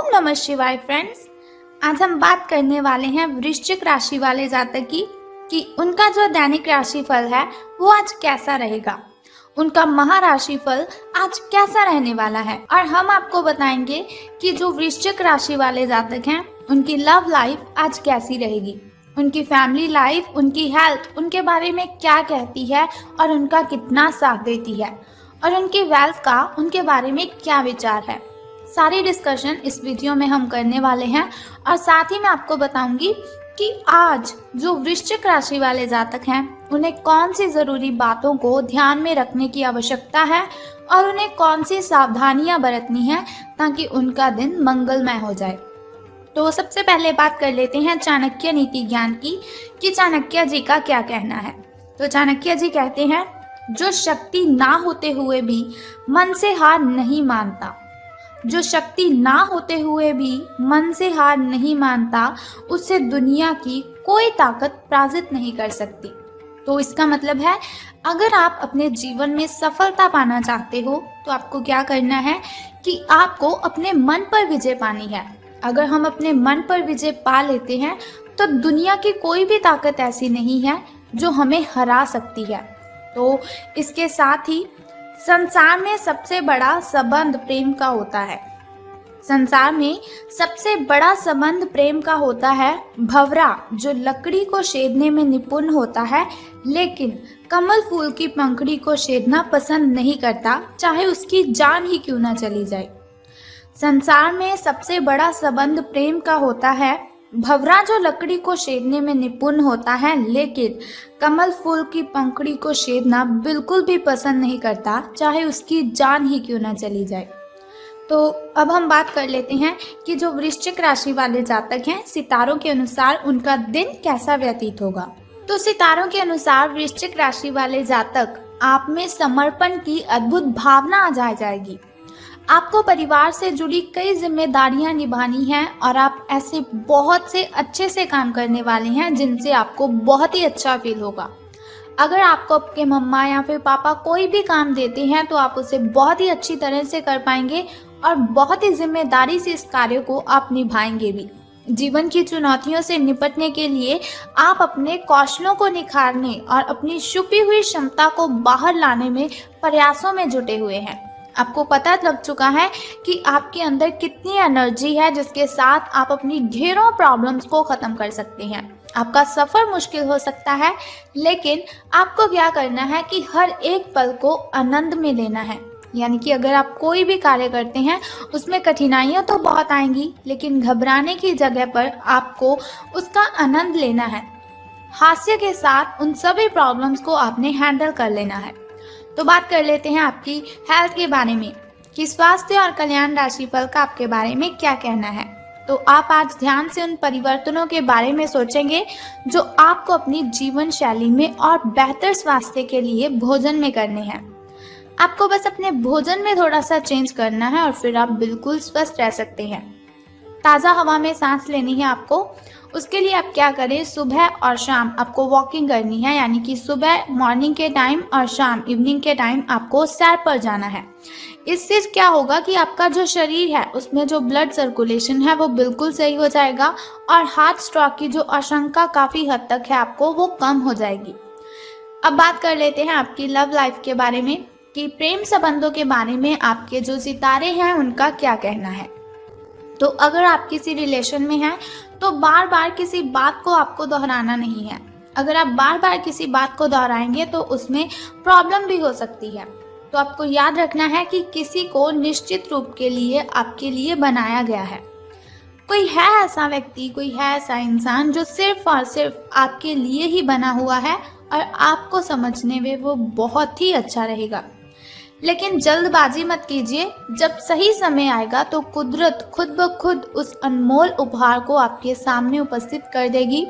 ओम नमः शिवाय फ्रेंड्स। आज हम बात करने वाले हैं वृश्चिक राशि वाले जातक की कि उनका जो दैनिक राशिफल है वो आज कैसा रहेगा, उनका महाराशिफल आज कैसा रहने वाला है। और हम आपको बताएंगे कि जो वृश्चिक राशि वाले जातक हैं उनकी लव लाइफ आज कैसी रहेगी, उनकी फैमिली लाइफ, उनकी हेल्थ, उनके बारे में क्या कहती है और उनका कितना साथ देती है, और उनकी वेल्थ का उनके बारे में क्या विचार है। सारी डिस्कशन इस वीडियो में हम करने वाले हैं। और साथ ही मैं आपको बताऊंगी कि आज जो वृश्चिक राशि वाले जातक हैं उन्हें कौन सी ज़रूरी बातों को ध्यान में रखने की आवश्यकता है और उन्हें कौन सी सावधानियां बरतनी है ताकि उनका दिन मंगलमय हो जाए। तो सबसे पहले बात कर लेते हैं चाणक्य नीति ज्ञान की कि चाणक्य जी का क्या कहना है। तो चाणक्य जी कहते हैं, जो शक्ति ना होते हुए भी मन से हार नहीं मानता, जो शक्ति ना होते हुए भी मन से हार नहीं मानता, उससे दुनिया की कोई ताकत पराजित नहीं कर सकती। तो इसका मतलब है, अगर आप अपने जीवन में सफलता पाना चाहते हो तो आपको क्या करना है कि आपको अपने मन पर विजय पानी है। अगर हम अपने मन पर विजय पा लेते हैं तो दुनिया की कोई भी ताकत ऐसी नहीं है जो हमें हरा सकती है। तो इसके साथ ही संसार में सबसे बड़ा संबंध प्रेम का होता है। संसार में सबसे बड़ा संबंध प्रेम का होता है। भंवरा जो लकड़ी को छेदने में निपुण होता है लेकिन कमल फूल की पंखुड़ी को छेदना पसंद नहीं करता, चाहे उसकी जान ही क्यों ना चली जाए। संसार में सबसे बड़ा संबंध प्रेम का होता है। भंवरा जो लकड़ी को छेदने में निपुण होता है लेकिन कमल फूल की पंखुड़ी को छेदना बिल्कुल भी पसंद नहीं करता, चाहे उसकी जान ही क्यों ना चली जाए। तो अब हम बात कर लेते हैं कि जो वृश्चिक राशि वाले जातक हैं, सितारों के अनुसार उनका दिन कैसा व्यतीत होगा। तो सितारों के अनुसार वृश्चिक राशि वाले जातक, आप में समर्पण की अद्भुत भावना आ जाएगी। आपको परिवार से जुड़ी कई जिम्मेदारियां निभानी हैं और आप ऐसे बहुत से अच्छे से काम करने वाले हैं जिनसे आपको बहुत ही अच्छा फील होगा। अगर आपको आपके मम्मा या फिर पापा कोई भी काम देते हैं तो आप उसे बहुत ही अच्छी तरह से कर पाएंगे और बहुत ही जिम्मेदारी से इस कार्य को आप निभाएंगे भी। जीवन की चुनौतियों से निपटने के लिए आप अपने कौशलों को निखारने और अपनी छुपी हुई क्षमता को बाहर लाने में प्रयासों में जुटे हुए हैं। आपको पता लग चुका है कि आपके अंदर कितनी एनर्जी है जिसके साथ आप अपनी ढेरों प्रॉब्लम्स को ख़त्म कर सकते हैं। आपका सफ़र मुश्किल हो सकता है लेकिन आपको क्या करना है कि हर एक पल को आनंद में लेना है। यानी कि अगर आप कोई भी कार्य करते हैं उसमें कठिनाइयाँ तो बहुत आएंगी लेकिन घबराने की जगह पर आपको उसका आनंद लेना है। हास्य के साथ उन सभी प्रॉब्लम्स को आपने हैंडल कर लेना है। तो बात कर लेते हैं आपकी हेल्थ के बारे में कि स्वास्थ्य और कल्याण राशिफल का आपके बारे में क्या कहना है। तो आप आज ध्यान से उन परिवर्तनों के बारे में सोचेंगे जो आपको अपनी जीवन शैली में और बेहतर स्वास्थ्य के लिए भोजन में करने हैं। आपको बस अपने भोजन में थोड़ा सा चेंज करना है और फिर आप बिल्कुल स्वस्थ रह सकते हैं। ताज़ा हवा में सांस लेनी है आपको। उसके लिए आप क्या करें, सुबह और शाम आपको वॉकिंग करनी है। यानी कि सुबह मॉर्निंग के टाइम और शाम इवनिंग के टाइम आपको सैर पर जाना है। इससे क्या होगा कि आपका जो शरीर है उसमें जो ब्लड सर्कुलेशन है वो बिल्कुल सही हो जाएगा और हार्ट स्ट्रोक की जो आशंका काफ़ी हद तक है आपको वो कम हो जाएगी। अब बात कर लेते हैं आपकी लव लाइफ के बारे में कि प्रेम संबंधों के बारे में आपके जो सितारे हैं उनका क्या कहना है। तो अगर आप किसी रिलेशन में हैं तो बार बार किसी बात को आपको दोहराना नहीं है। अगर आप बार बार किसी बात को दोहराएंगे तो उसमें प्रॉब्लम भी हो सकती है। तो आपको याद रखना है कि किसी को निश्चित रूप के लिए आपके लिए बनाया गया है। कोई है ऐसा व्यक्ति, कोई है ऐसा इंसान जो सिर्फ और सिर्फ आपके लिए ही बना हुआ है और आपको समझने में वो बहुत ही अच्छा रहेगा। लेकिन जल्दबाजी मत कीजिए। जब सही समय आएगा तो कुदरत खुद ब खुद उस अनमोल उपहार को आपके सामने उपस्थित कर देगी।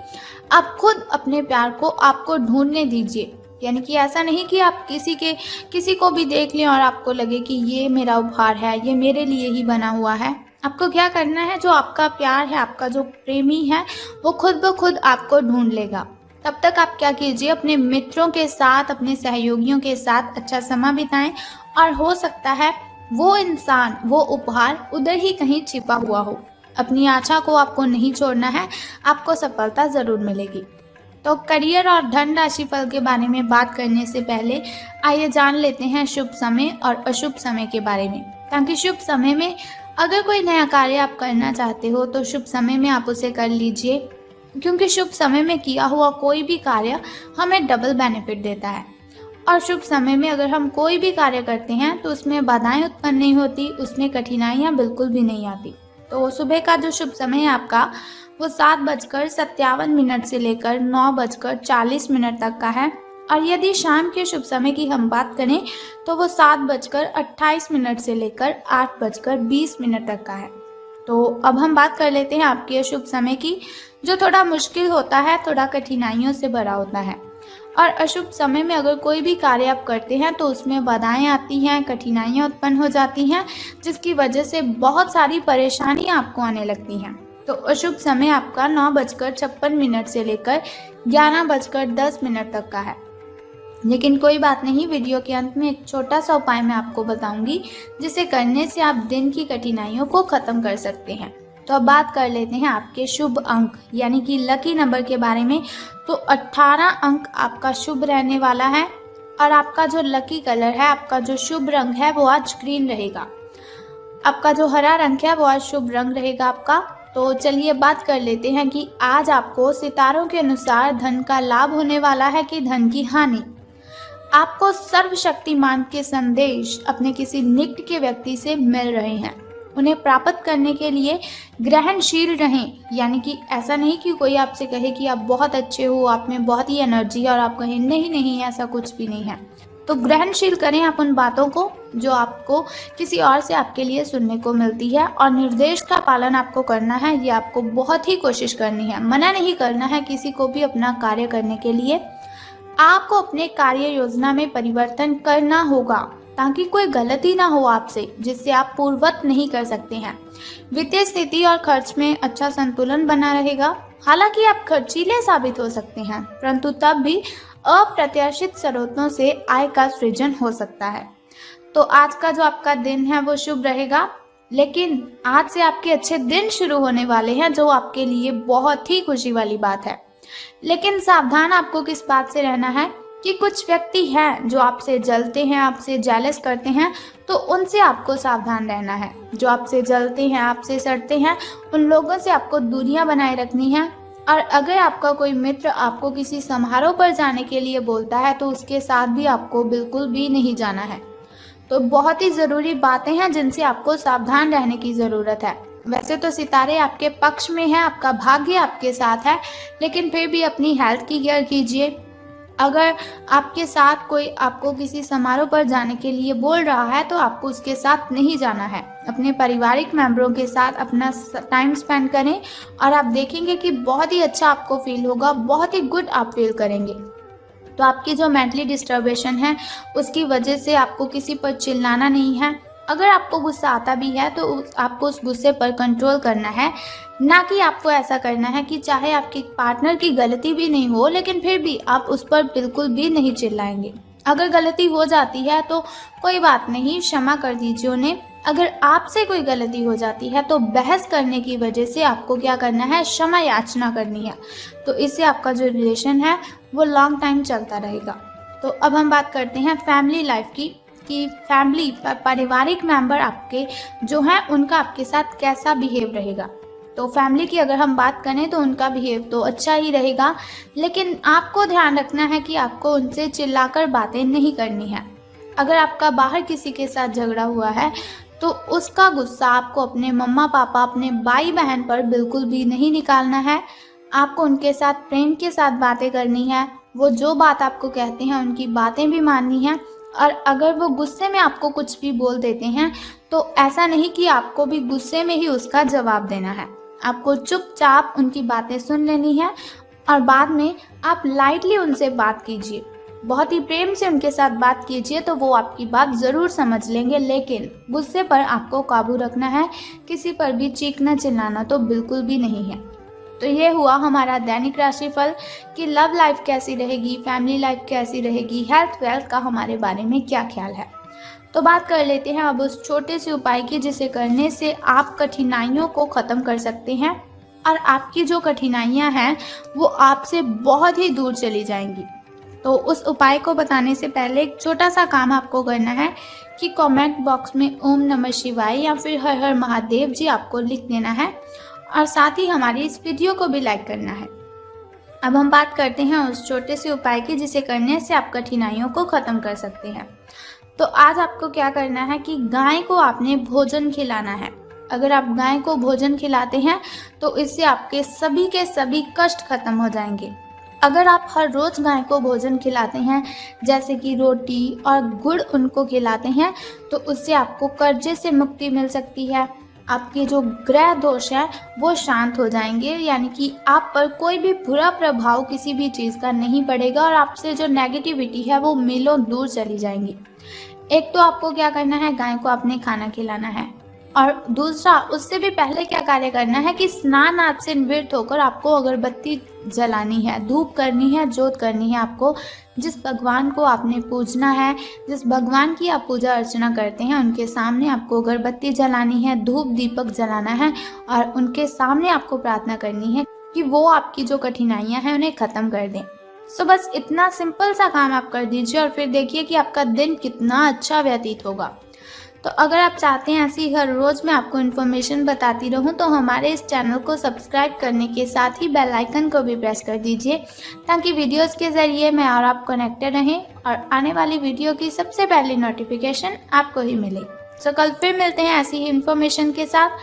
आप खुद अपने प्यार को आपको ढूंढने दीजिए। यानी कि ऐसा नहीं कि आप किसी को भी देख लें और आपको लगे कि ये मेरा उपहार है, ये मेरे लिए ही बना हुआ है। आपको क्या करना है, जो आपका प्यार है, आपका जो प्रेमी है वो खुद ब खुद आपको ढूंढ लेगा। तब तक आप क्या कीजिए, अपने मित्रों के साथ, अपने सहयोगियों के साथ अच्छा समय बिताएं और हो सकता है वो इंसान, वो उपहार उधर ही कहीं छिपा हुआ हो। अपनी आशा को आपको नहीं छोड़ना है, आपको सफलता ज़रूर मिलेगी। तो करियर और धन राशि फल के बारे में बात करने से पहले आइए जान लेते हैं शुभ समय और अशुभ समय के बारे में, ताकि शुभ समय में अगर कोई नया कार्य आप करना चाहते हो तो शुभ समय में आप उसे कर लीजिए, क्योंकि शुभ समय में किया हुआ कोई भी कार्य हमें डबल बेनिफिट देता है। और शुभ समय में अगर हम कोई भी कार्य करते हैं तो उसमें बाधाएं उत्पन्न नहीं होती, उसमें कठिनाइयां बिल्कुल भी नहीं आती। तो सुबह का जो शुभ समय है आपका, वो 7:57 से लेकर 9:40 तक का है। और यदि शाम के शुभ समय की हम बात करें तो वो 7:28 से लेकर 8:20 तक का है। तो अब हम बात कर लेते हैं आपके शुभ समय की, जो थोड़ा मुश्किल होता है, थोड़ा कठिनाइयों से भरा होता है। और अशुभ समय में अगर कोई भी कार्य आप करते हैं तो उसमें बाधाएं आती हैं, कठिनाइयां उत्पन्न हो जाती हैं, जिसकी वजह से बहुत सारी परेशानियां आपको आने लगती हैं। तो अशुभ समय आपका 9:56 से लेकर 11:10 तक का है। लेकिन कोई बात नहीं, वीडियो के अंत में एक छोटा सा उपाय मैं आपको बताऊंगी, जिसे करने से आप दिन की कठिनाइयों को खत्म कर सकते हैं। तो अब बात कर लेते हैं आपके शुभ अंक यानी कि लकी नंबर के बारे में। तो 18 अंक आपका शुभ रहने वाला है। और आपका जो लकी कलर है, आपका जो शुभ रंग है, वो आज ग्रीन रहेगा। आपका जो हरा रंग है वो आज शुभ रंग रहेगा आपका। तो चलिए बात कर लेते हैं कि आज आपको सितारों के अनुसार धन का लाभ होने वाला है कि धन की हानि। आपको सर्वशक्तिमान के संदेश अपने किसी निकट के व्यक्ति से मिल रहे हैं। उन्हें प्राप्त करने के लिए ग्रहणशील रहें, यानी कि ऐसा नहीं कि कोई आपसे कहे कि आप बहुत अच्छे हो, आप में बहुत ही एनर्जी है और आप कहें नहीं नहीं, ऐसा कुछ भी नहीं है। तो ग्रहणशील करें आप उन बातों को जो आपको किसी और से आपके लिए सुनने को मिलती है, और निर्देश का पालन आपको करना है। ये आपको बहुत ही कोशिश करनी है, मना नहीं करना है किसी को भी अपना कार्य करने के लिए। आपको अपने कार्य योजना में परिवर्तन करना होगा ताकि कोई गलती ना हो आपसे, जिससे आप पूर्ववत नहीं कर सकते हैं। वित्तीय स्थिति और खर्च में अच्छा संतुलन बना रहेगा। हालांकि आप खर्चीले साबित हो सकते हैं, परंतु तब भी अप्रत्याशित स्रोतों से आय का सृजन हो सकता है। तो आज का जो आपका दिन है वो शुभ रहेगा, लेकिन आज से आपके अच्छे दिन शुरू होने वाले हैं, जो आपके लिए बहुत ही खुशी वाली बात है। लेकिन सावधान आपको किस बात से रहना है कि कुछ व्यक्ति हैं जो आपसे जलते हैं, आपसे जेलस करते हैं, तो उनसे आपको सावधान रहना है। जो आपसे जलते हैं, आपसे सड़ते हैं, उन लोगों से आपको दूरियां बनाए रखनी है। और अगर आपका कोई मित्र आपको किसी समारोह पर जाने के लिए बोलता है तो उसके साथ भी आपको बिल्कुल भी नहीं जाना है। तो बहुत ही ज़रूरी बातें हैं जिनसे आपको सावधान रहने की ज़रूरत है। वैसे तो सितारे आपके पक्ष में हैं, आपका भाग्य आपके साथ है, लेकिन फिर भी अपनी हेल्थ की केयर कीजिए। अगर आपके साथ कोई आपको किसी समारोह पर जाने के लिए बोल रहा है तो आपको उसके साथ नहीं जाना है। अपने पारिवारिक मेंबरों के साथ अपना टाइम स्पेंड करें और आप देखेंगे कि बहुत ही अच्छा आपको फील होगा, बहुत ही गुड आप फील करेंगे। तो आपकी जो मेंटली डिस्टर्बेशन है उसकी वजह से आपको किसी पर चिल्लाना नहीं है। अगर आपको गुस्सा आता भी है तो आपको उस गुस्से पर कंट्रोल करना है, ना कि आपको ऐसा करना है कि चाहे आपके पार्टनर की गलती भी नहीं हो लेकिन फिर भी आप उस पर बिल्कुल भी नहीं चिल्लाएंगे। अगर गलती हो जाती है तो कोई बात नहीं, क्षमा कर दीजिए उन्हें। अगर आपसे कोई गलती हो जाती है तो बहस करने की वजह से आपको क्या करना है, क्षमा याचना करनी है। तो इससे आपका जो रिलेशन है वो लॉन्ग टाइम चलता रहेगा। तो अब हम बात करते हैं फैमिली लाइफ की, कि फैमिली पारिवारिक मेंबर आपके जो हैं उनका आपके साथ कैसा बिहेव रहेगा। तो फैमिली की अगर हम बात करें तो उनका बिहेव तो अच्छा ही रहेगा, लेकिन आपको ध्यान रखना है कि आपको उनसे चिल्लाकर बातें नहीं करनी है। अगर आपका बाहर किसी के साथ झगड़ा हुआ है तो उसका गुस्सा आपको अपने मम्मा पापा, अपने भाई बहन पर बिल्कुल भी नहीं निकालना है। आपको उनके साथ प्रेम के साथ बातें करनी है। वो जो बात आपको कहते हैं उनकी बातें भी माननी है। और अगर वो गुस्से में आपको कुछ भी बोल देते हैं तो ऐसा नहीं कि आपको भी गुस्से में ही उसका जवाब देना है। आपको चुपचाप उनकी बातें सुन लेनी है और बाद में आप लाइटली उनसे बात कीजिए, बहुत ही प्रेम से उनके साथ बात कीजिए, तो वो आपकी बात ज़रूर समझ लेंगे। लेकिन गुस्से पर आपको काबू रखना है, किसी पर भी चीखना चिल्लाना तो बिल्कुल भी नहीं है। तो ये हुआ हमारा दैनिक राशिफल कि लव लाइफ कैसी रहेगी, फैमिली लाइफ कैसी रहेगी, हेल्थ वेल्थ का हमारे बारे में क्या ख्याल है। तो बात कर लेते हैं अब उस छोटे से उपाय की जिसे करने से आप कठिनाइयों को ख़त्म कर सकते हैं और आपकी जो कठिनाइयां हैं वो आपसे बहुत ही दूर चली जाएंगी। तो उस उपाय को बताने से पहले एक छोटा सा काम आपको करना है कि कमेंट बॉक्स में ओम नमः शिवाय या फिर हर हर महादेव जी आपको लिख देना है और साथ ही हमारी इस वीडियो को भी लाइक करना है। अब हम बात करते हैं उस छोटे से उपाय की जिसे करने से आप कठिनाइयों को ख़त्म कर सकते हैं। तो आज आपको क्या करना है कि गाय को आपने भोजन खिलाना है। अगर आप गाय को भोजन खिलाते हैं तो इससे आपके सभी के सभी कष्ट खत्म हो जाएंगे। अगर आप हर रोज़ गाय को भोजन खिलाते हैं जैसे कि रोटी और गुड़ उनको खिलाते हैं तो उससे आपको कर्जे से मुक्ति मिल सकती है। आपके जो ग्रह दोष है वो शांत हो जाएंगे, यानी कि आप पर कोई भी बुरा प्रभाव किसी भी चीज़ का नहीं पड़ेगा और आपसे जो नेगेटिविटी है वो मीलों दूर चली जाएंगी। एक तो आपको क्या करना है, गाय को आपने खाना खिलाना है और दूसरा उससे भी पहले क्या कार्य करना है कि स्नान आदि से निवृत्त होकर आपको अगरबत्ती जलानी है, धूप करनी है, जोत करनी है। आपको जिस भगवान को आपने पूजना है, जिस भगवान की आप पूजा अर्चना करते हैं उनके सामने आपको अगरबत्ती जलानी है, धूप दीपक जलाना है और उनके सामने आपको प्रार्थना करनी है कि वो आपकी जो कठिनाइयाँ हैं उन्हें ख़त्म कर दें। सो बस इतना सिंपल सा काम आप कर दीजिए और फिर देखिए कि आपका दिन कितना अच्छा व्यतीत होगा। तो अगर आप चाहते हैं ऐसी हर रोज़ मैं आपको इन्फॉर्मेशन बताती रहूं तो हमारे इस चैनल को सब्सक्राइब करने के साथ ही बेल आइकन को भी प्रेस कर दीजिए ताकि वीडियोस के ज़रिए मैं और आप कनेक्टेड रहें और आने वाली वीडियो की सबसे पहली नोटिफिकेशन आपको ही मिले। सो कल फिर मिलते हैं ऐसी ही इन्फॉर्मेशन के साथ।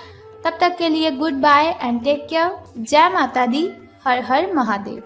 तब तक के लिए goodbye and take care. जय माता दी, हर हर महादेव।